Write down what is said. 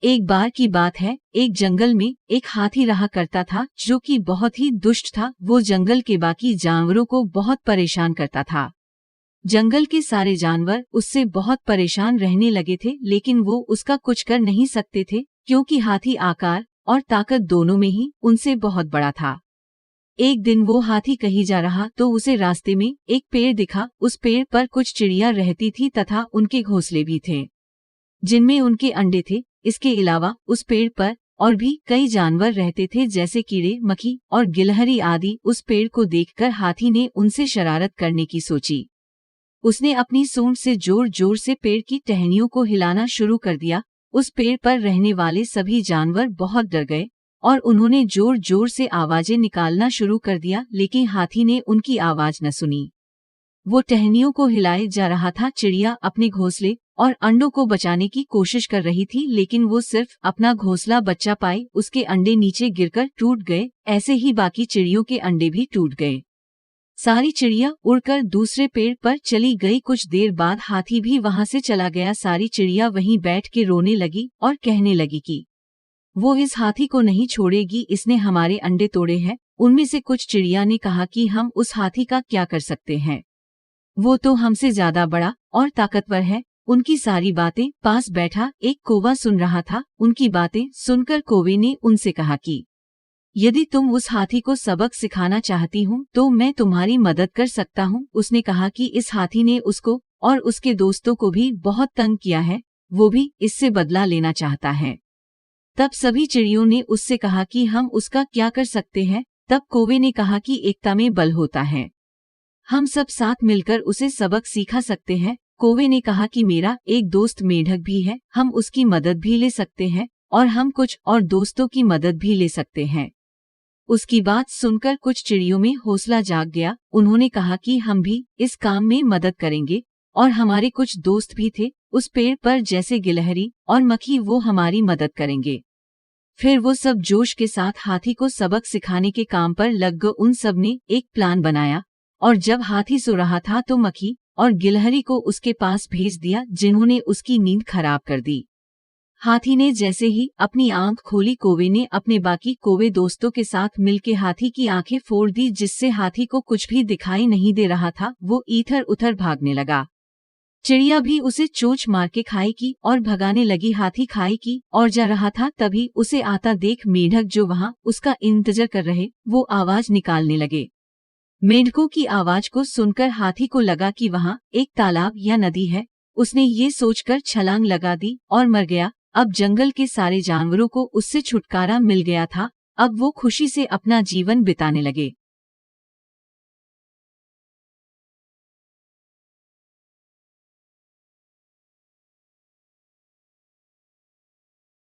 एक बार की बात है, एक जंगल में एक हाथी रहा करता था जो कि बहुत ही दुष्ट था। वो जंगल के बाकी जानवरों को बहुत परेशान करता था। जंगल के सारे जानवर उससे बहुत परेशान रहने लगे थे, लेकिन वो उसका कुछ कर नहीं सकते थे क्योंकि हाथी आकार और ताकत दोनों में ही उनसे बहुत बड़ा था। एक दिन वो हाथी कहीं जा रहा तो उसे रास्ते में एक पेड़ दिखा। उस पेड़ पर कुछ चिड़िया रहती थी तथा उनके घोंसले भी थे जिनमें उनके अंडे थे। इसके अलावा उस पेड़ पर और भी कई जानवर रहते थे जैसे कीड़े, मक्खी और गिलहरी आदि। उस पेड़ को देखकर हाथी ने उनसे शरारत करने की सोची। उसने अपनी सूंड से जोर जोर से पेड़ की टहनियों को हिलाना शुरू कर दिया। उस पेड़ पर रहने वाले सभी जानवर बहुत डर गए और उन्होंने जोर जोर से आवाजें निकालना शुरू कर दिया, लेकिन हाथी ने उनकी आवाज न सुनी। वो टहनियों को हिलाए जा रहा था। चिड़िया अपने घोंसले और अंडों को बचाने की कोशिश कर रही थी, लेकिन वो सिर्फ अपना घोंसला बचा पाई। उसके अंडे नीचे गिरकर टूट गए। ऐसे ही बाकी चिड़ियों के अंडे भी टूट गए। सारी चिड़िया उड़कर दूसरे पेड़ पर चली गई। कुछ देर बाद हाथी भी वहां से चला गया। सारी चिड़िया वहीं बैठ के रोने लगी और कहने लगी कि वो इस हाथी को नहीं छोड़ेगी, इसने हमारे अंडे तोड़े हैं। उनमें से कुछ चिड़िया ने कहा कि हम उस हाथी का क्या कर सकते हैं, वो तो हमसे ज्यादा बड़ा और ताकतवर है। उनकी सारी बातें पास बैठा एक कौवा सुन रहा था। उनकी बातें सुनकर कौवे ने उनसे कहा कि यदि तुम उस हाथी को सबक सिखाना चाहती हो तो मैं तुम्हारी मदद कर सकता हूँ। उसने कहा कि इस हाथी ने उसको और उसके दोस्तों को भी बहुत तंग किया है, वो भी इससे बदला लेना चाहता है। तब सभी चिड़ियों ने उससे कहा कि हम उसका क्या कर सकते हैं। तब कौवे ने कहा कि एकता में बल होता है, हम सब साथ मिलकर उसे सबक सिखा सकते हैं। कौवे ने कहा कि मेरा एक दोस्त मेढक भी है, हम उसकी मदद भी ले सकते हैं और हम कुछ और दोस्तों की मदद भी ले सकते हैं। उसकी बात सुनकर कुछ चिड़ियों में हौसला जाग गया। उन्होंने कहा कि हम भी इस काम में मदद करेंगे और हमारे कुछ दोस्त भी थे उस पेड़ पर जैसे गिलहरी और मक्खी, वो हमारी मदद करेंगे। फिर वो सब जोश के साथ हाथी को सबक सिखाने के काम पर लग गए। उन सब ने एक प्लान बनाया और जब हाथी सो रहा था तो मक्खी और गिलहरी को उसके पास भेज दिया, जिन्होंने उसकी नींद खराब कर दी। हाथी ने जैसे ही अपनी आंख खोली, कौवे ने अपने बाकी कौवे दोस्तों के साथ मिलकर हाथी की आंखें फोड़ दी, जिससे हाथी को कुछ भी दिखाई नहीं दे रहा था। वो इधर उधर भागने लगा। चिड़िया भी उसे चोंच मार के खाएगी और भगाने लगी। हाथी खाएगी और जा रहा था, तभी उसे आता देख मेढक जो वहां उसका इंतजार कर रहे, वो आवाज निकालने लगे। मेढकों की आवाज को सुनकर हाथी को लगा कि वहां एक तालाब या नदी है। उसने ये सोचकर छलांग लगा दी और मर गया। अब जंगल के सारे जानवरों को उससे छुटकारा मिल गया था। अब वो खुशी से अपना जीवन बिताने लगे।